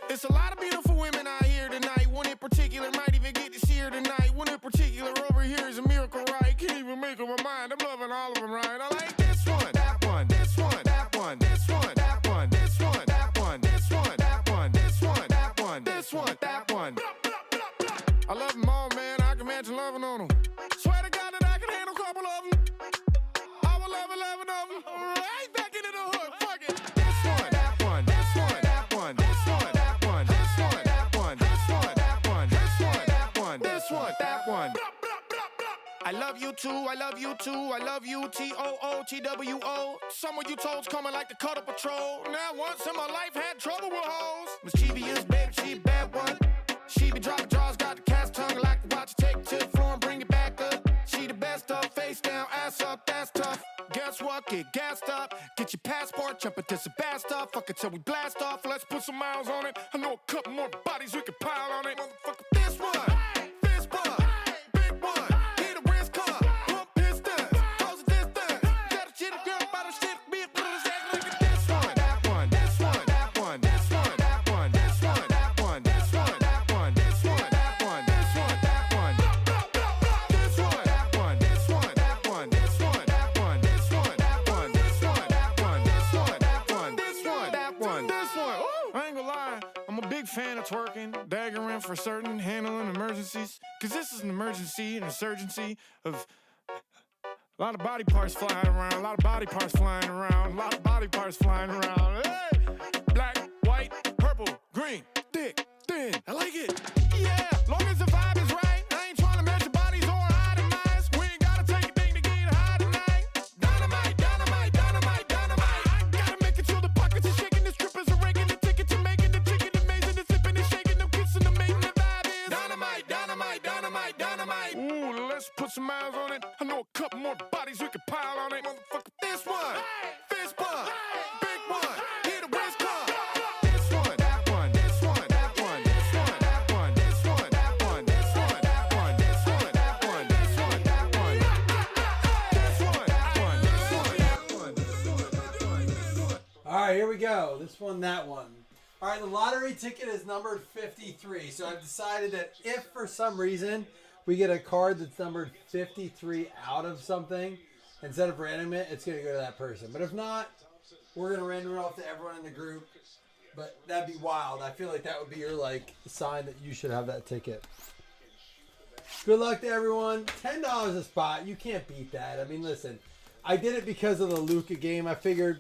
It's a lot of beautiful women out here tonight. One in particular might even get to see her tonight. One in particular over here is a miracle, right? Can't even make up my mind. I'm loving all of them, right? I like this one, that one, this one, that one, this one, that one, this one, that one, this one, that one, this one, that one, this one, that one. I love them all, man. I can imagine loving on them. Swear to God that I can handle a couple of them. I will love 11 of them. Right back into the hood. Fuck it. This one, that one, this one, that one, this one, that one, this one, that one, this one, that one, this one, that one, this one, that one. I love you too, I love you too, I love you, T-O-O-T-W-O. Some of you toads coming like the Cutter Patrol. Now once in my life had trouble with hoes. Mischievous baby, she a bad one. She be dropping draws, got the cast tongue, like to watch her take it to the floor and bring it back up. She the best up, face down, ass up, that's tough. Guess what, get gassed up, get your passport, jump into some bad stuff. Fuck it till we blast off, let's put some miles on it. I know a couple more bodies we can pile on it. Motherfucker, this one, fist bump, big one, hit a wrist cup, pump pistons, close the distance. Got a shit a girl about a shit, be a little second, look at this one, that one, this one, that one, this one, that one, this one, that one, this one, that one, this one, that one, this one, that one, this one, that one, this one, that one, this one, that one, this one, that one, this one, that one, this one, that one, this one, that one, this one. I ain't gonna lie, I'm a big fan of twerking, daggering for certain, handling emergencies. Cause this is an emergency, an insurgency of a lot of body parts flying around, a lot of body parts flying around, a lot of body parts flying around. Hey! Black, white, purple, green, thick, thin. I like it. Yeah, long as the vibe is right. I ain't trying to measure bodies or itemize. We ain't gotta take a thing to get high tonight. Dynamite, dynamite, dynamite, dynamite. I gotta make it till the pockets are shaking. The strippers are raking the ticket to making the chicken amazing. The sipping and shaking, the kissing, the making the vibe is dynamite, dynamite, dynamite, dynamite. Ooh, let's put some miles on it. I know a couple more bodies we can pile on it. Motherfucker, this one, fist bump, big one, hit a wrist cup. This one, that one, this one, that one, this one, that one, this one, that one, this one, that one, this one, that one, this one, that one, this one, that one, this one, that one, this one, that one, this one. All right, here we go. This one, that one. All right, the lottery ticket is numbered 53. So I've decided that if for some reason we get a card that's numbered 53 out of something, instead of random it, it's going to go to that person. But if not, we're going to random it off to everyone in the group. But that'd be wild. I feel like that would be your sign that you should have that ticket. Good luck to everyone. $10 a spot. You can't beat that. I mean, listen, I did it because of the Luka game. I figured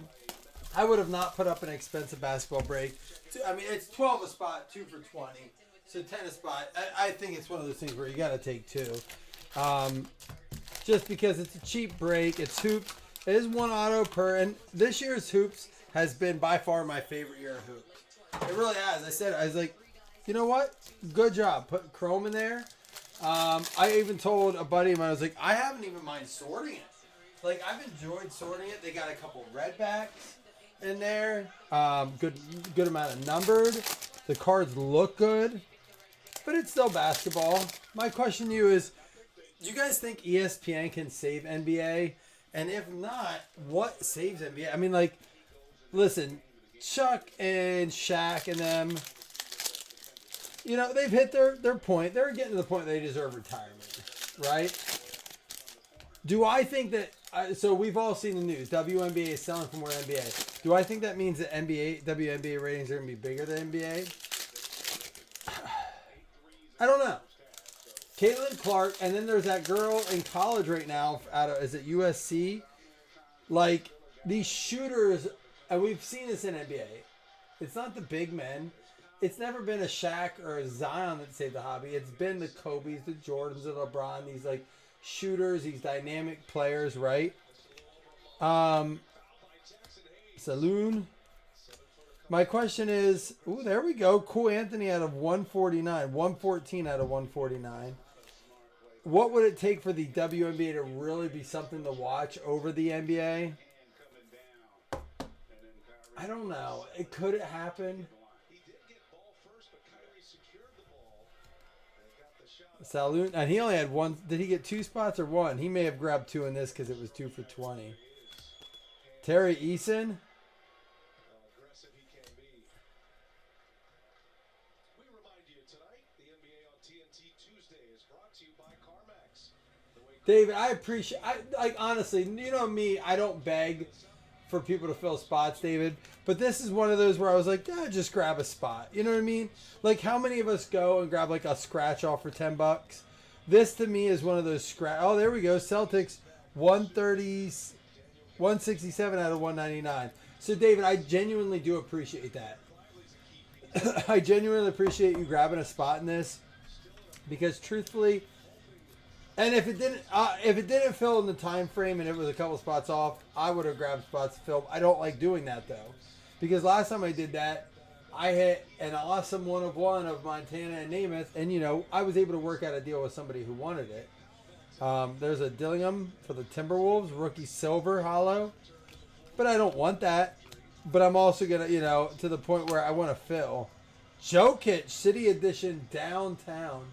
I would have not put up an expensive basketball break. I mean, it's 12 a spot, 2 for 20. So 10 a spot. I think it's one of those things where you got to take two. Just because it's a cheap break. It's hoops. It is one auto per. And this year's hoops has been by far my favorite year of hoops. It really has. I was like, you know what? Good job putting Chrome in there. I even told a buddy of mine, I was like, I haven't even mind sorting it. Like, I've enjoyed sorting it. They got a couple red backs in there. Good amount of numbered. The cards look good. But it's still basketball. My question to you is, do you guys think ESPN can save NBA? And if not, what saves NBA? I mean, like, listen, Chuck and Shaq and them, you know, they've hit their point. They're getting to the point they deserve retirement, right? Do I think that, so we've all seen the news, WNBA is selling for more NBA. Do I think that means that WNBA ratings are going to be bigger than NBA? I don't know. Caitlin Clark, and then there's that girl in college right now out of, is it USC? Like, these shooters, and we've seen this in NBA. It's not the big men. It's never been a Shaq or a Zion that saved the hobby. It's been the Kobe's, the Jordans, the LeBron, these like shooters, these dynamic players, right? Saloon. My question is, ooh, there we go. Cool Anthony out of 149. 114 out of 149. What would it take for the WNBA to really be something to watch over the NBA? I don't know. Could it happen? Saloon, and he only had one. Did he get two spots or one? He may have grabbed two in this because it was 2 for 20. Terry Eason. David, I appreciate. Honestly, you know me. I don't beg for people to fill spots, David. But this is one of those where I was like, yeah, just grab a spot. You know what I mean? Like, how many of us go and grab like a scratch off for $10? This to me is one of those scratch. Oh, there we go. Celtics 130, 167 out of 199. So, David, I genuinely do appreciate that. I genuinely appreciate you grabbing a spot in this because, truthfully, and if it didn't fill in the time frame and it was a couple spots off, I would have grabbed spots to fill. I don't like doing that though, because last time I did that, I hit an awesome 1-of-1 of Montana and Namath, and I was able to work out a deal with somebody who wanted it. There's a Dillingham for the Timberwolves, rookie silver hollow, but I don't want that. But I'm also gonna, to the point where I want to fill. Jokic City Edition downtown.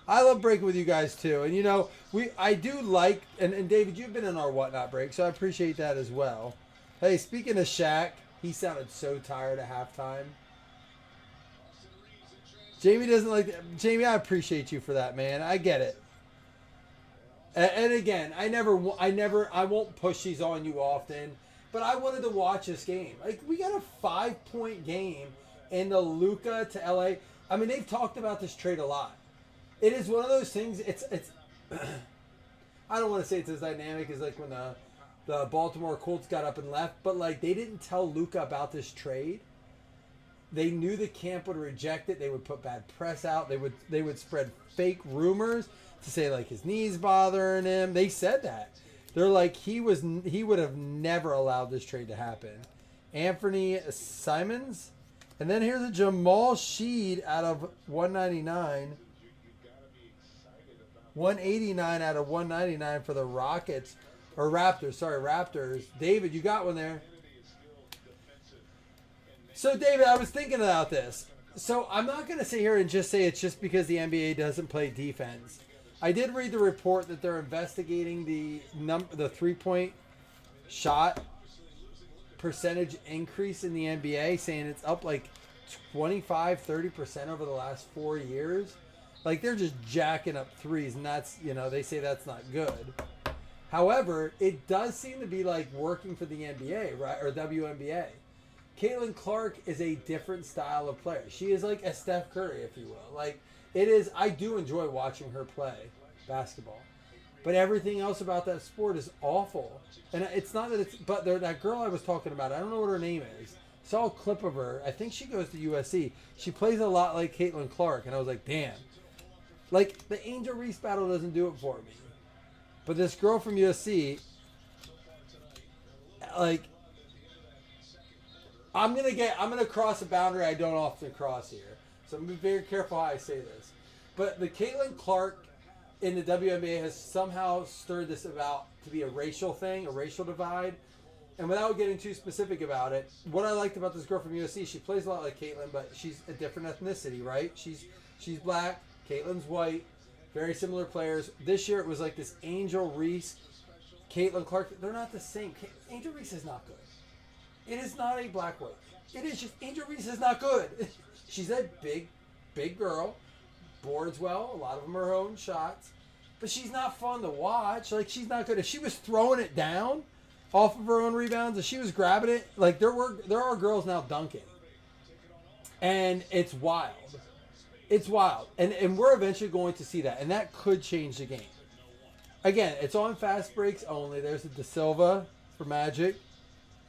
I love breaking with you guys too, and I do like, and David, you've been in our whatnot break, so I appreciate that as well. Hey, speaking of Shaq, he sounded so tired at halftime. Jamie doesn't like Jamie, I appreciate you for that, man. I get it. And again, I won't push these on you often, but I wanted to watch this game. Like, we got a 5-point game in the Luka to LA. I mean, they've talked about this trade a lot. It is one of those things. It's. I don't want to say it's as dynamic as like when the Baltimore Colts got up and left, but like they didn't tell Luka about this trade. They knew the camp would reject it. They would put bad press out. They would spread fake rumors to say like his knees bothering him. They said that. They're like he would have never allowed this trade to happen. Anthony Simons, and then here's a Jamal Sheed out of 199. 189 out of 199 for the Rockets. Or Raptors. Sorry, Raptors. David, you got one there. So, David, I was thinking about this. So, I'm not going to sit here and just say it's just because the NBA doesn't play defense. I did read the report that they're investigating the 3-point shot percentage increase in the NBA, saying it's up like 25-30% over the last 4 years. Like, they're just jacking up threes, and that's, they say that's not good. However, it does seem to be, like, working for the NBA, right, or WNBA. Caitlin Clark is a different style of player. She is like a Steph Curry, if you will. Like, it is, I do enjoy watching her play basketball. But everything else about that sport is awful. And it's not that it's, but that girl I was talking about, I don't know what her name is. Saw a clip of her. I think she goes to USC. She plays a lot like Caitlin Clark, and I was like, damn. Like, the Angel Reese battle doesn't do it for me. But this girl from USC, like, I'm gonna cross a boundary I don't often cross here. So I'm gonna be very careful how I say this. But the Caitlin Clark in the WNBA has somehow stirred this about to be a racial thing, a racial divide. And without getting too specific about it, what I liked about this girl from USC, she plays a lot like Caitlin, but she's a different ethnicity, right? She's black. Caitlin's white, very similar players. This year it was like this Angel Reese, Caitlin Clark. They're not the same. Angel Reese is not good. It is not a black white. It is just Angel Reese is not good. She's a big girl, boards well. A lot of them are her own shots, but she's not fun to watch. Like, she's not good. If she was throwing it down off of her own rebounds, if she was grabbing it, like there are girls now dunking, and it's wild. It's wild. And we're eventually going to see that. And that could change the game. Again, it's on fast breaks only. There's a De Silva for Magic.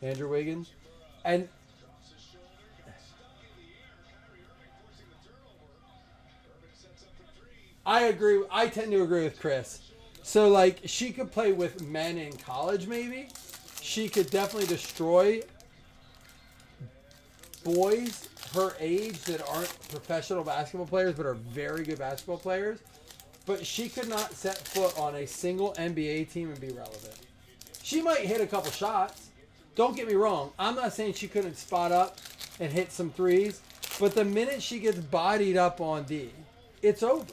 Andrew Wiggins. And I agree. I tend to agree with Chris. So, like, she could play with men in college, maybe. She could definitely destroy boys her age that aren't professional basketball players but are very good basketball players. But she could not set foot on a single NBA team and be relevant. She might hit a couple shots. Don't get me wrong. I'm not saying she couldn't spot up and hit some threes. But the minute she gets bodied up on D, it's over.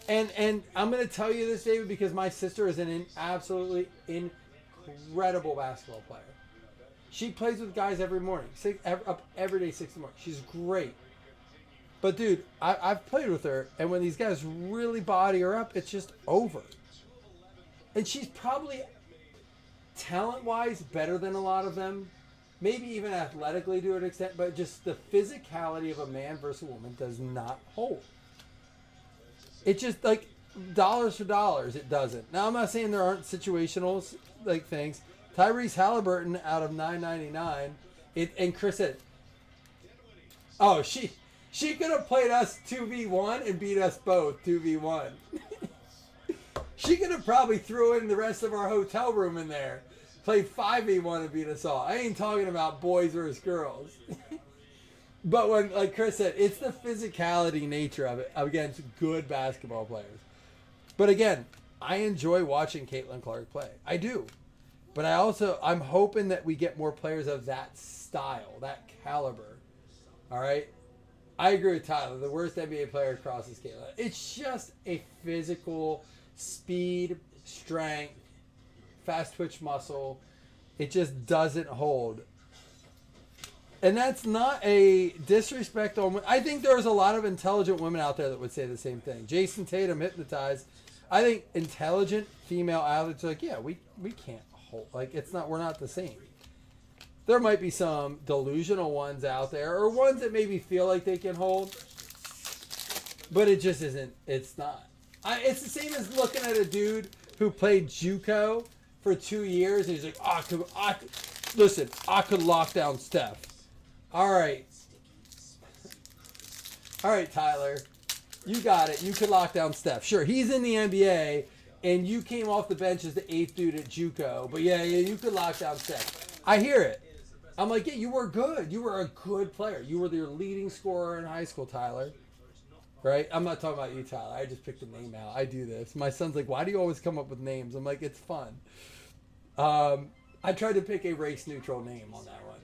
And I'm going to tell you this, David, because my sister is an absolutely incredible basketball player. She plays with guys every morning, up every day, 6 in the morning. She's great. But dude, I've played with her, and when these guys really body her up, it's just over. And she's probably talent-wise better than a lot of them. Maybe even athletically to an extent, but just the physicality of a man versus a woman does not hold. It just, like, dollars for dollars, it doesn't. Now, I'm not saying there aren't situational, like, things. Tyrese Halliburton out of $9.99, and Chris said, oh, she could have played us 2v1 and beat us both 2v1. She could have probably threw in the rest of our hotel room in there. Played 5v1 and beat us all. I ain't talking about boys versus girls. But when, like Chris said, it's the physicality nature of it against good basketball players. But again, I enjoy watching Caitlin Clark play. I do. But I'm hoping that we get more players of that style, that caliber. All right? I agree with Tyler. The worst NBA player across is Caitlin. It's just a physical speed, strength, fast twitch muscle. It just doesn't hold. And that's not a disrespect on... I think there's a lot of intelligent women out there that would say the same thing. Jason Tatum, hypnotized. I think intelligent female athletes are like, yeah, we can't hold. Like, we're not the same. There might be some delusional ones out there, or ones that maybe feel like they can hold. But it just isn't. It's not. It's the same as looking at a dude who played JUCO for 2 years, and he's like, I could lock down Steph. All right, Tyler, you got it. You could lock down Steph. Sure, he's in the NBA, and you came off the bench as the 8th dude at JUCO. But yeah, you could lock down Steph. I hear it. I'm like, yeah, you were good. You were a good player. You were their leading scorer in high school, Tyler. Right? I'm not talking about you, Tyler. I just picked a name out. I do this. My son's like, why do you always come up with names? I'm like, it's fun. I tried to pick a race-neutral name on that one.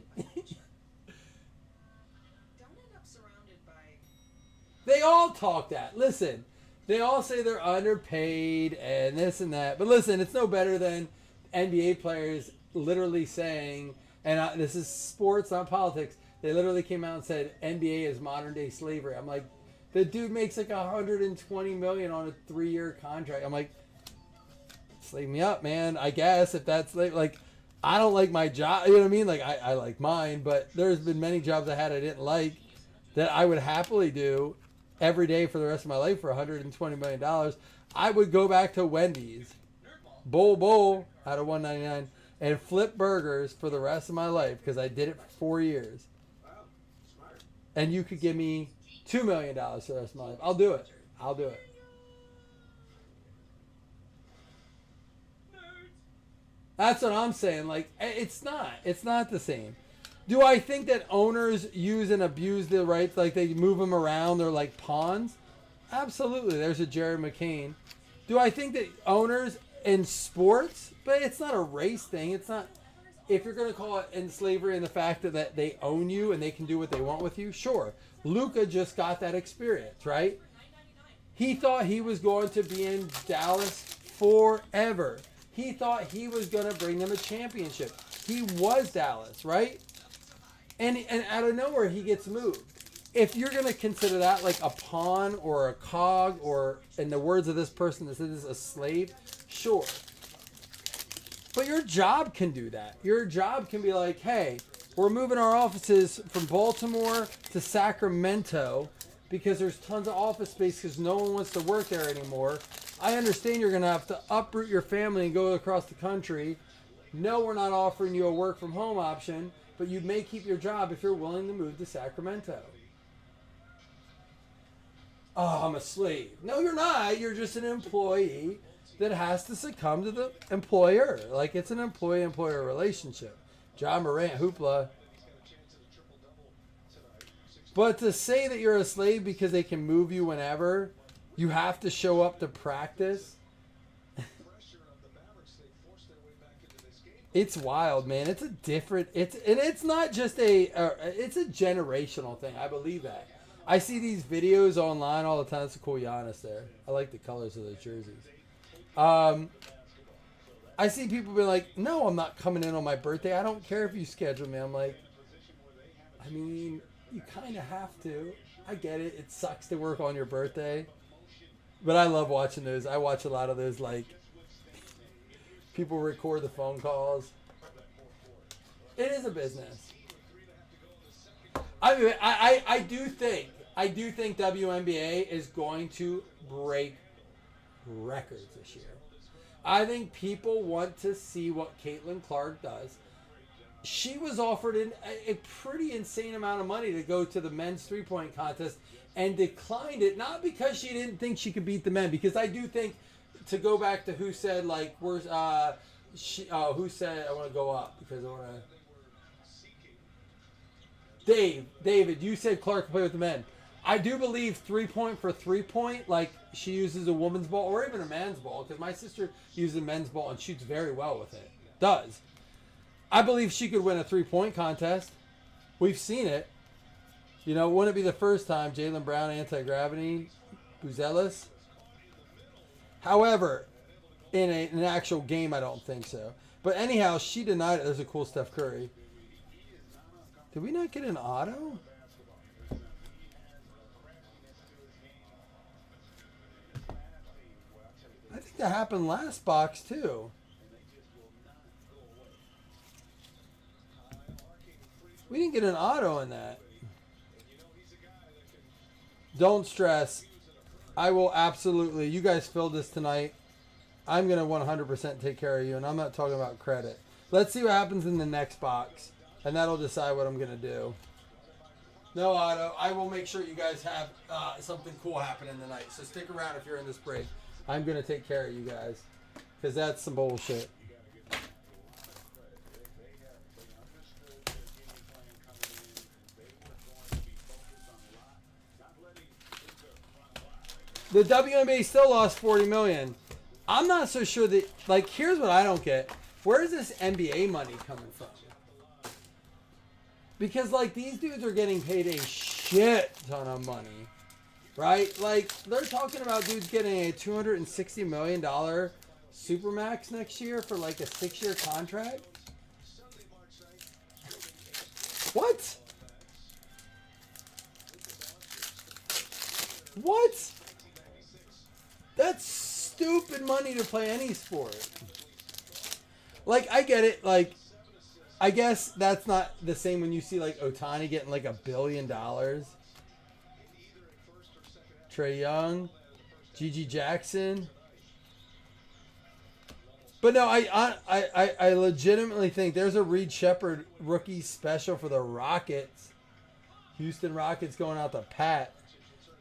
They all talk that. Listen, they all say they're underpaid and this and that. But listen, it's no better than NBA players literally saying, and this is sports, not politics, they literally came out and said NBA is modern-day slavery. I'm like, the dude makes like $120 million on a 3-year contract. I'm like, slave me up, man. I guess if that's like, I don't like my job. You know what I mean? Like I like mine, but there's been many jobs I had I didn't like that I would happily do every day for the rest of my life for $120 million. I would go back to Wendy's, bowl out of $1.99, and flip burgers for the rest of my life because I did it for 4 years. And you could give me $2 million for the rest of my life. I'll do it. That's what I'm saying. Like, it's not the same. Do I think that owners use and abuse the rights, like they move them around, they're like pawns? Absolutely. There's a Jerry McCain. Do I think that owners in sports, but it's not a race thing. It's not, if you're going to call it in slavery and the fact that they own you and they can do what they want with you, sure. Luka just got that experience, right? He thought he was going to be in Dallas forever. He thought he was going to bring them a championship. He was Dallas, right? And out of nowhere, he gets moved. If you're going to consider that like a pawn or a cog or, in the words of this person that says a slave, sure. But your job can do that. Your job can be like, hey, we're moving our offices from Baltimore to Sacramento because there's tons of office space because no one wants to work there anymore. I understand you're going to have to uproot your family and go across the country. No, we're not offering you a work from home option, but you may keep your job if you're willing to move to Sacramento. Oh, I'm a slave. No, you're not. You're just an employee that has to succumb to the employer. Like, it's an employee-employer relationship. John Morant, hoopla. But to say that you're a slave because they can move you whenever, you have to show up to practice. It's wild, man. It's a different. It's not just it's a generational thing. I believe that. I see these videos online all the time. It's a cool Giannis there. I like the colors of the jerseys. I see people be like, "No, I'm not coming in on my birthday. I don't care if you schedule me." I'm like, I mean, you kind of have to. I get it. It sucks to work on your birthday. But I love watching those. I watch a lot of those, like, people record the phone calls. It is a business. I mean, I do think WNBA is going to break records this year. I think people want to see what Caitlin Clark does. She was offered a pretty insane amount of money to go to the men's three-point contest and declined it, not because she didn't think she could beat the men, because I do think, to go back to who said, like, who said I want to go up because I want to... David, you said Clark can play with the men. I do believe three-point for three-point, like, she uses a woman's ball or even a man's ball, because my sister uses a men's ball and shoots very well with it. Does. I believe she could win a three-point contest. We've seen it. You know, wouldn't it be the first time Jaylen Brown, anti-gravity, Buzelis? However, in an actual game, I don't think so. But anyhow, she denied it. There's a cool Steph Curry. Did we not get an auto? I think that happened last box, too. We didn't get an auto in that. Don't stress. I will absolutely. You guys filled this tonight. I'm going to 100% take care of you, and I'm not talking about credit. Let's see what happens in the next box, and that'll decide what I'm going to do. No auto. I will make sure you guys have something cool happen in the night. So stick around if you're in this break. I'm going to take care of you guys, because that's some bullshit. The WNBA still lost $40 million. I'm not so sure that, like, here's what I don't get. Where is this NBA money coming from? Because, like, these dudes are getting paid a shit ton of money, right? Like, they're talking about dudes getting a $260 million Supermax next year for, like, a 6-year contract. What? What? That's stupid money to play any sport. Like, I get it. Like, I guess that's not the same when you see, like, Ohtani getting, like, $1 billion. Trae Young. Gigi Jackson. But no, I legitimately think there's a Reed Shepherd rookie special for the Rockets. Houston Rockets going out to Pat.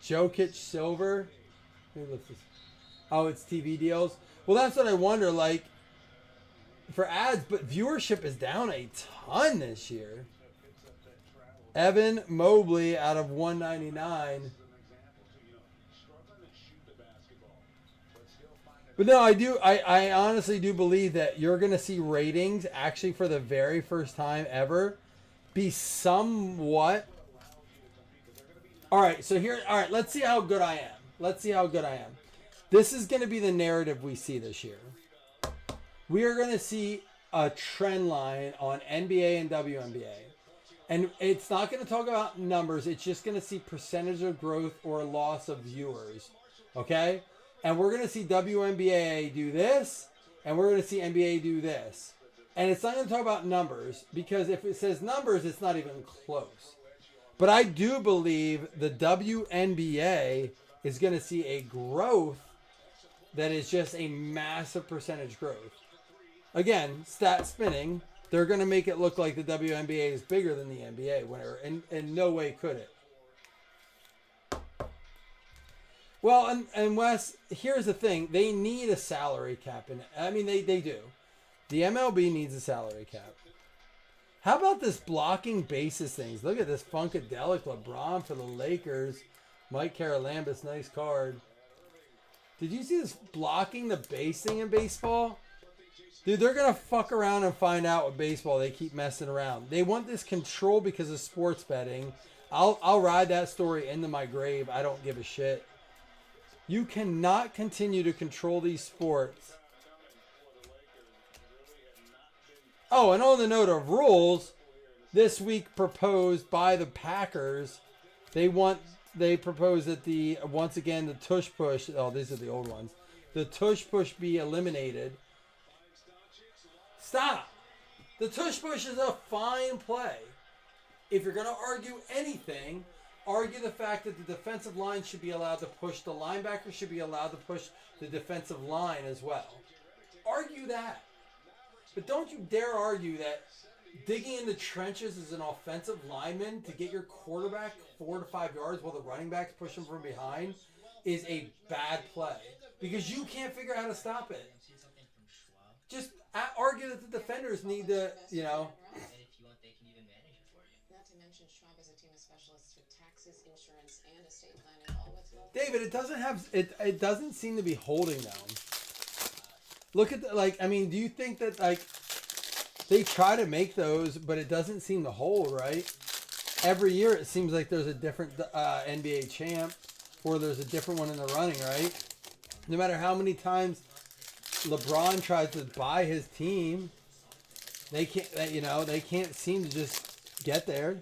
Jokic Silver. Oh, it's TV deals. Well, that's what I wonder, like, for ads, but viewership is down a ton this year. Evan Mobley out of 199. But no, I honestly do believe that you're going to see ratings actually for the very first time ever be somewhat. All right, let's see how good I am. This is going to be the narrative we see this year. We are going to see a trend line on NBA and WNBA. And it's not going to talk about numbers. It's just going to see percentage of growth or loss of viewers. Okay? And we're going to see WNBA do this, and we're going to see NBA do this. And it's not going to talk about numbers, because if it says numbers, it's not even close. But I do believe the WNBA is going to see a growth that is just a massive percentage growth. Again, stat spinning, they're going to make it look like the WNBA is bigger than the NBA, whenever, in no way could it. Well, and Wes, here's the thing. They need a salary cap. I mean, they do. The MLB needs a salary cap. How about this blocking bases things? Look at this Funkadelic LeBron for the Lakers. Mike Carolambis, nice card. Did you see this blocking the base thing in baseball? Dude, they're going to fuck around and find out with baseball. They keep messing around. They want this control because of sports betting. I'll ride that story into my grave. I don't give a shit. You cannot continue to control these sports. Oh, and on the note of rules, this week proposed by the Packers, they want they propose that once again the tush push. Oh, these are the old ones. The tush push be eliminated. Stop. The tush push is a fine play. If you're going to argue anything, argue the fact that the defensive line should be allowed to push. The linebacker should be allowed to push the defensive line as well. Argue that. But don't you dare argue that digging in the trenches as an offensive lineman to get your quarterback 4 to 5 yards while the running back's pushing from behind is a bad play. Because you can't figure out how to stop it. Just argue that the defenders need to, you know. Not to mention Schwab is a team of specialists for taxes, insurance, and estate planning, all with David, it doesn't seem to be holding them. Look at do you think that they try to make those, but it doesn't seem to hold, right? Every year it seems like there's a different NBA champ or there's a different one in the running, right? No matter how many times LeBron tries to buy his team, they can't seem to just get there.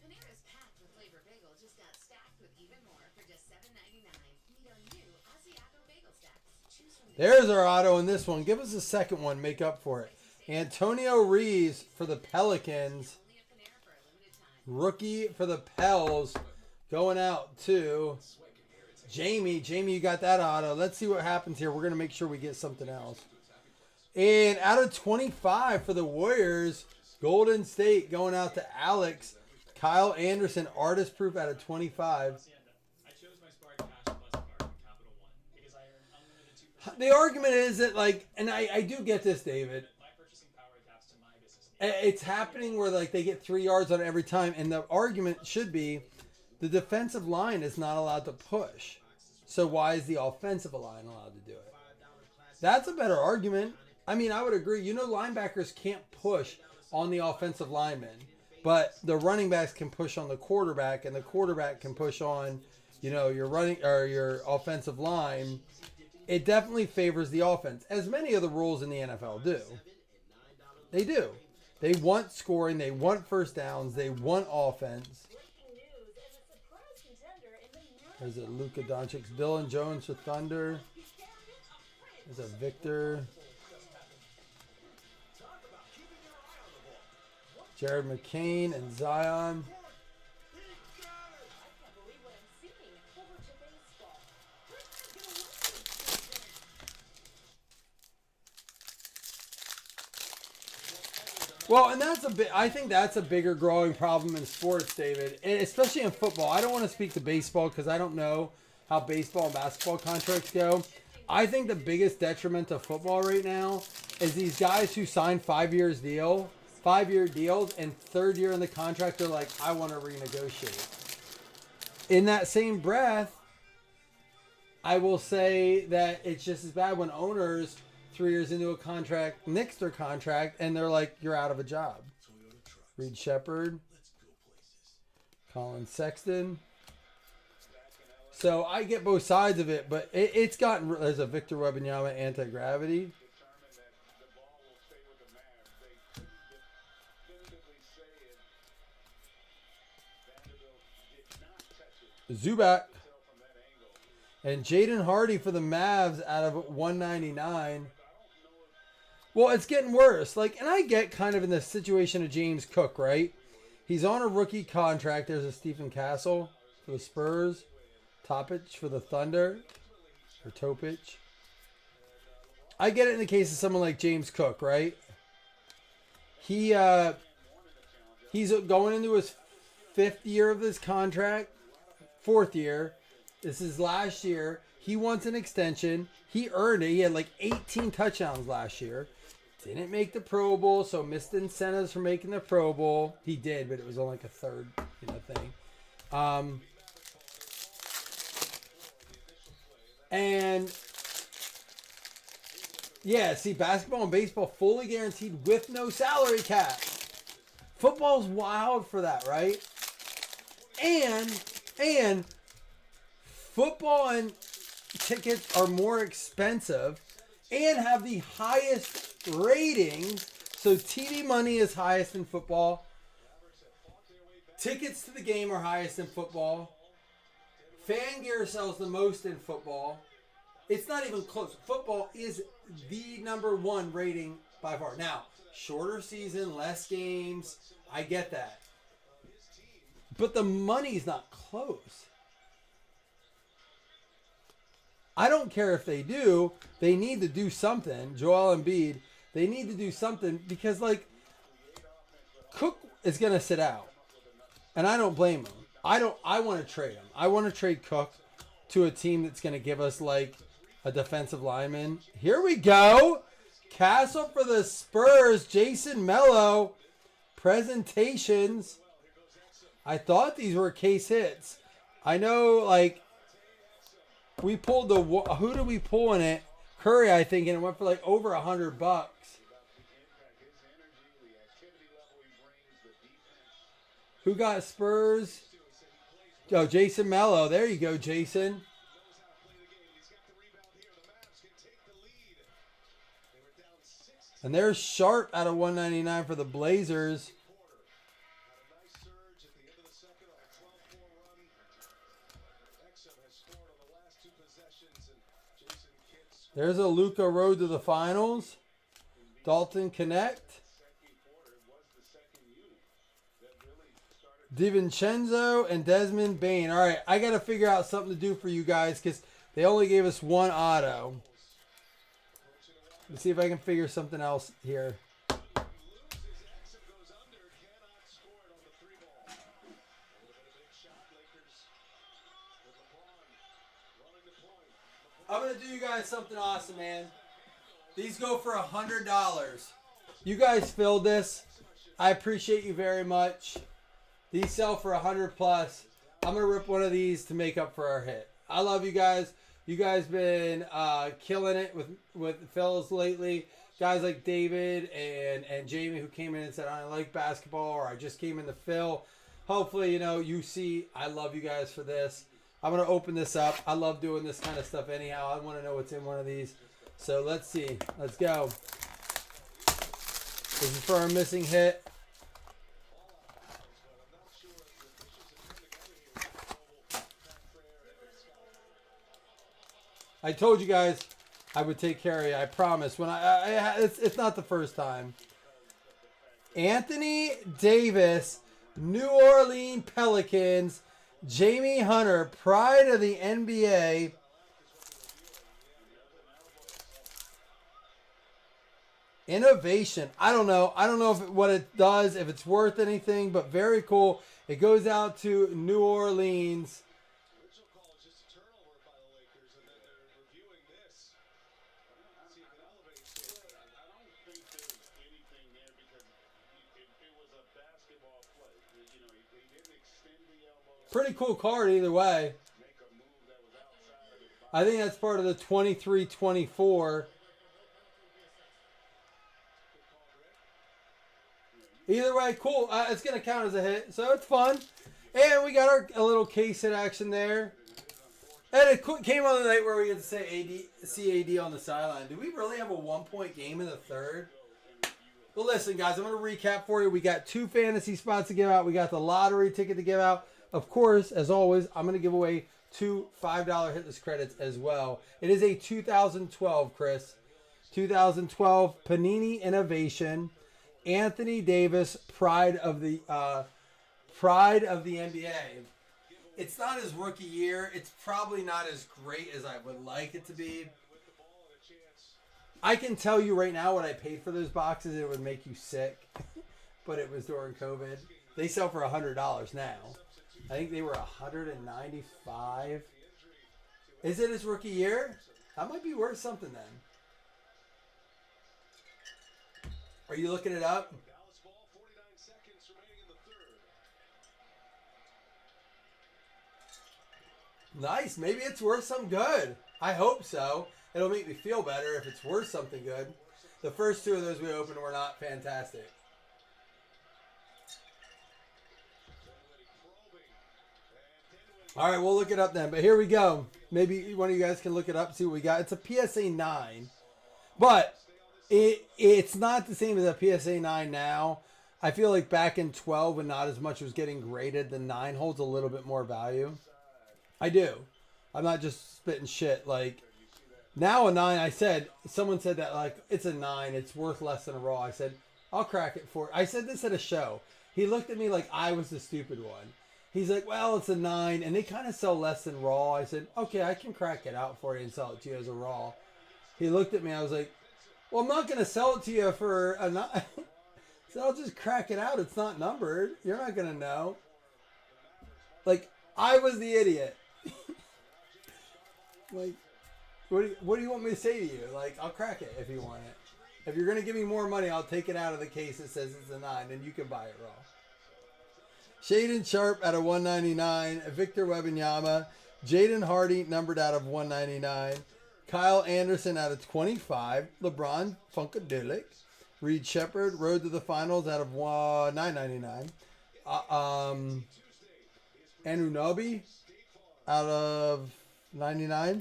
Panera's packed with flavor bagel just got stacked with even more for just $7.99. Meet our new Asiago bagel stacks. Choose from There's our auto in this one. Give us a second one, make up for it. Antonio Reeves for the Pelicans. only at Panera for a limited time. Rookie for the Pels going out to Jamie. Jamie, you got that auto. Let's see what happens here. We're going to make sure we get something else. And out of 25 for the Warriors, Golden State going out to Alex. Kyle Anderson, artist proof out of 25. I chose my Spark Cash Plus card in Capital One because I earn unlimited 2%. The argument is that, and I do get this, David. My purchasing power adapts to my business needs. It's happening where, they get 3 yards on it every time. And the argument should be the defensive line is not allowed to push. So why is the offensive line allowed to do it? That's a better argument. I mean, I would agree. Linebackers can't push on the offensive lineman, but the running backs can push on the quarterback, and the quarterback can push on, your running or your offensive line. It definitely favors the offense, as many of the rules in the NFL do. They do. They want scoring. They want first downs. They want offense. There's a Luka Doncic. Dylan Jones for Thunder. There's a Victor. Jared McCain and Zion. Well, and I think that's a bigger growing problem in sports, David, and especially in football. I don't want to speak to baseball because I don't know how baseball and basketball contracts go. I think the biggest detriment to football right now is these guys who sign 5-year deals, and third year in the contract, they're like, I want to renegotiate. In that same breath, I will say that it's just as bad when owners 3 years into a contract nix their contract and they're like, you're out of a job. Reed Shepard, Colin Sexton. So I get both sides of it, but it's gotten. There's a Victor Wembanyama anti-gravity. Zubac. And Jaden Hardy for the Mavs out of 199. Well, it's getting worse. And I get kind of in the situation of James Cook, right? He's on a rookie contract. There's a Stephen Castle for the Spurs. Topic for the Thunder. Or Topic. I get it in the case of someone like James Cook, right? He's going into his 5th year of his contract. 4th year. This is last year. He wants an extension. He earned it. He had 18 touchdowns last year. Didn't make the Pro Bowl, so missed incentives for making the Pro Bowl. He did, but it was only a third, thing. And yeah, see, basketball and baseball fully guaranteed with no salary cap. Football's wild for that, right? And football and tickets are more expensive and have the highest ratings. So TV money is highest in football. Tickets to the game are highest in football. Fangear sells the most in football. It's not even close. Football is the #1 rating by far. Now, shorter season, less games. I get that. But the money's not close. I don't care if they do. They need to do something. Joel Embiid, they need to do something because, like, Cook is going to sit out. And I don't blame him. I want to trade him. I want to trade Cook to a team that's going to give us, like, a defensive lineman. Here we go. Castle for the Spurs. Jason Mello. Presentations. I thought these were case hits. I know, like, we pulled the... Who did we pull in it? Curry, I think, and it went for, like, over $100. Who got Spurs? Oh, Jason Mello. There you go, Jason. And there's Sharp out of 199 for the Blazers. There's a Luka road to the finals. Dalton Connect. DiVincenzo and Desmond Bain. All right, I got to figure out something to do for you guys because they only gave us one auto. Let's see if I can figure something else here. I'm going to do you guys something awesome, man. These go for $100. You guys filled this. I appreciate you very much. These sell for $100 plus. I'm going to rip one of these to make up for our hit. I love you guys. You guys been killing it with fellas lately. Guys like David and Jamie who came in and said, I like basketball, or I just came in to fill. Hopefully, you see I love you guys for this. I'm going to open this up. I love doing this kind of stuff anyhow. I want to know what's in one of these. So let's see. Let's go. This is for our missing hit. I told you guys I would take care of you. I promise. When it's not the first time. Anthony Davis, New Orleans Pelicans, Jamie Hunter, pride of the NBA. Innovation. I don't know. I don't know what it does, if it's worth anything, but very cool. It goes out to New Orleans. Pretty cool card either way. I think that's part of the 23-24. Either way, cool. It's going to count as a hit, so it's fun. And we got a little case hit action there. And it came on the night where we get to say CAD on the sideline. Do we really have a 1-point game in the third? Well, listen, guys, I'm going to recap for you. We got 2 fantasy spots to give out. We got the lottery ticket to give out. Of course, as always, I'm going to give away 2 $5 hitless credits as well. It is a 2012, Chris. 2012 Panini Innovation. Anthony Davis, pride of the NBA. It's not his rookie year. It's probably not as great as I would like it to be. I can tell you right now what I paid for those boxes. It would make you sick. But it was during COVID. They sell for $100 now. I think they were $195. Is it his rookie year? That might be worth something then. Are you looking it up? Nice. Maybe it's worth some good. I hope so. It'll make me feel better if it's worth something good. The first 2 of those we opened were not fantastic. All right, we'll look it up then. But here we go. Maybe one of you guys can look it up, see what we got. It's a PSA 9. But it's not the same as a PSA 9 now. I feel like back in 12 when not as much was getting graded, the 9 holds a little bit more value. I do. I'm not just spitting shit. Like, now a 9, someone said that, like, it's a 9. It's worth less than a raw. I said, I'll crack it for, I said this at a show. He looked at me like I was the stupid one. He's like, well, it's a 9, and they kind of sell less than raw. I said, okay, I can crack it out for you and sell it to you as a raw. He looked at me. I was like, well, I'm not going to sell it to you for a 9. So I'll just crack it out. It's not numbered. You're not going to know. Like, I was the idiot. Like, what do you want me to say to you? Like, I'll crack it if you want it. If you're going to give me more money, I'll take it out of the case that says it's a 9, and you can buy it raw. Shaden Sharp out of 199. Victor Wembanyama. Jaden Hardy numbered out of 199. Kyle Anderson out of 25. LeBron Funkadelic. Reed Shepard, Road to the Finals out of 999. Anunoby out of 99.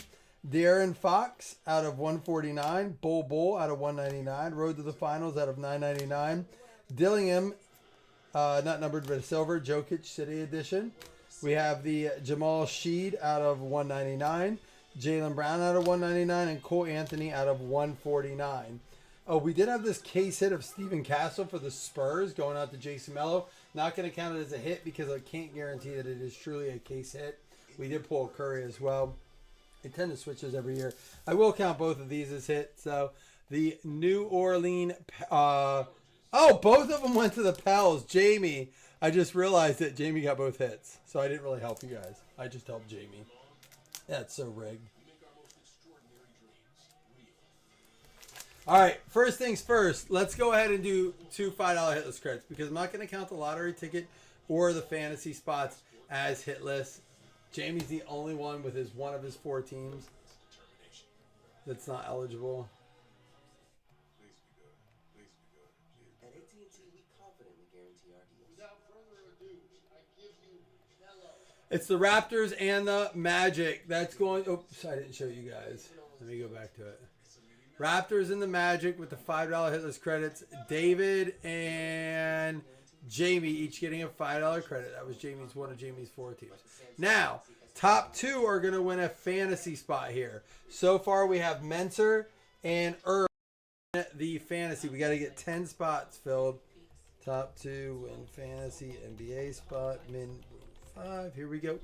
De'Aaron Fox out of 149. Bull out of 199. Road to the Finals out of 999. Dillingham, not numbered but silver. Jokic City Edition. We have the Jamal Sheed out of 199. Jaylen Brown out of 199. And Cole Anthony out of 149. Oh, we did have this case hit of Stephen Castle for the Spurs going out to Jason Mello. Not going to count it as a hit because I can't guarantee that it is truly a case hit. We did pull Curry as well. They tend to switch those every year. I will count both of these as hits. So the New Orleans... both of them went to the Pels. Jamie, I just realized that Jamie got both hits. So I didn't really help you guys. I just helped Jamie. That's so rigged. All right, first things first, let's go ahead and do 2 $5 hitless credits because I'm not going to count the lottery ticket or the fantasy spots as hitless. Jamie's the only one with one of his 4 teams that's not eligible. At AT&T, we confidently guarantee our deals. Without further ado, I give you Melo. It's the Raptors and the Magic. That's going... Oops, I didn't show you guys. Let me go back to it. Raptors and the Magic with the $5 hitless credits. David and Jamie each getting a $5 credit. That was one of Jamie's 4 teams. Now, top 2 are going to win a fantasy spot here. So far, we have Menser and Irv in the fantasy. We got to get 10 spots filled. Top 2 win fantasy NBA spot. Min 5. Here we go.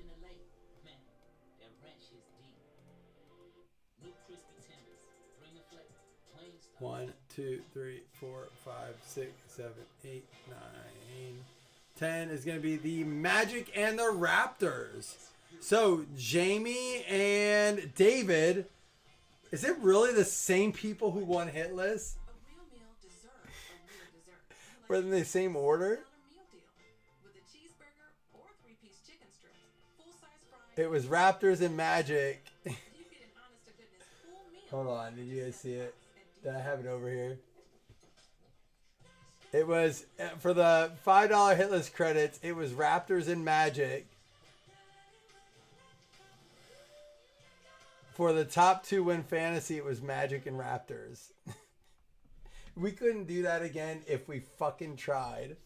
1, 2, 3, 4, 5, 6, 7, 8, 9, 10 is going to be the Magic and the Raptors. So, Jamie and David, is it really the same people who won hitless? A real meal deserves a real dessert. Were in the same order? Meal deal with a cheeseburger or 3-piece chicken strips, full-size fries. It was Raptors and Magic. You get an honest-to-goodness full meal. Hold on, did you guys see it? Did I have it over here? It was, for the $5 hitless credits, it was Raptors and Magic. For the top 2 win fantasy, it was Magic and Raptors. We couldn't do that again if we fucking tried.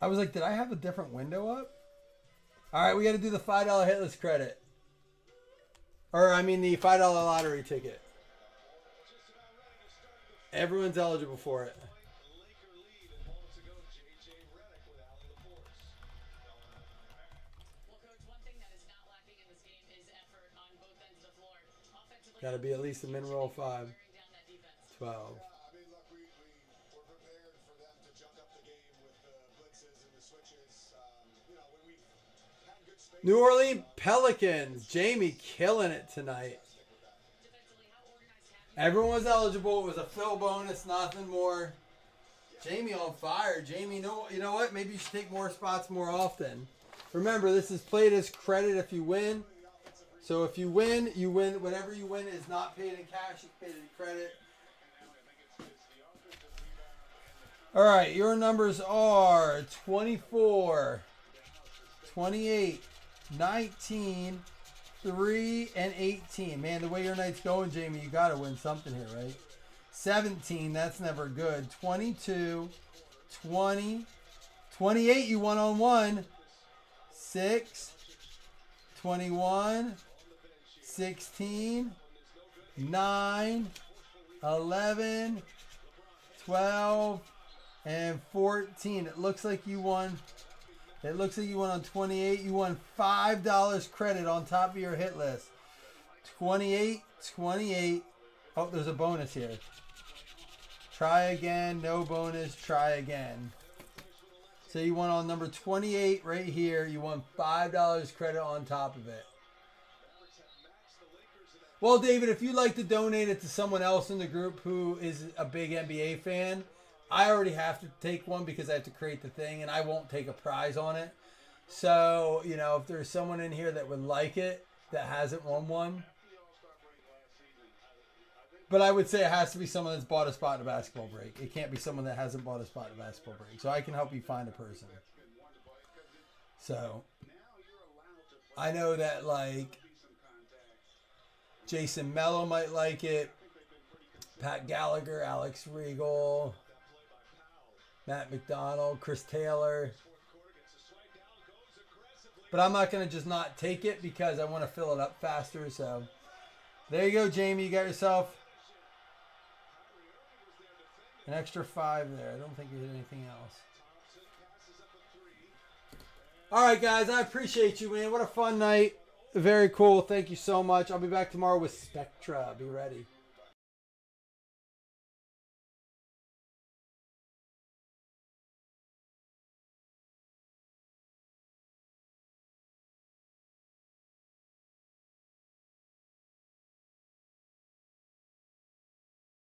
I was like, did I have a different window up? All right, we got to do the $5 hitless credit. Or, I mean, the $5 lottery ticket. Everyone's eligible for it. Well, Coach, one thing that is not lacking in this game is effort on both ends of the floor. Offensively, Got to be at least a min roll 5. wearing down that defense. 12. I mean, look, we're prepared for them to junk up the game with the blitzes and the switches. You know, when we had good space. New Orleans Pelicans. Jamie killing it tonight. Defensively, how organized have you Everyone was eligible. It was a fill bonus, nothing more. Jamie on fire. Jamie, you know what? Maybe you should take more spots more often. Remember, this is played as credit if you win. So if you win, you win. Whatever you win is not paid in cash. It's paid in credit. All right, your numbers are 24, 28, 19, 3, and 18. Man, the way your night's going, Jamie, you got to win something here, right? 17, that's never good. 22, 20, 28, you won on 1. 6, 21, 16, 9, 11, 12, and 14. It looks like you won. It looks like you won on 28. You won $5 credit on top of your hit list. 28, 28. Oh, there's a bonus here. Try again. No bonus. Try again. So you won on number 28 right here. You won $5 credit on top of it. Well, David, if you'd like to donate it to someone else in the group who is a big NBA fan, I already have to take one because I have to create the thing, and I won't take a prize on it. So, you know, if there's someone in here that would like it that hasn't won one, but I would say it has to be someone that's bought a spot in a basketball break. It can't be someone that hasn't bought a spot in a basketball break. So I can help you find a person. So I know that, like, Jason Mello might like it. Pat Gallagher, Alex Regal, Matt McDonald, Chris Taylor. But I'm not going to just not take it because I want to fill it up faster. So there you go, Jamie. You got yourself an extra 5 there. I don't think you did anything else. All right, guys. I appreciate you, man. What a fun night. Very cool. Thank you so much. I'll be back tomorrow with Spectra. Be ready.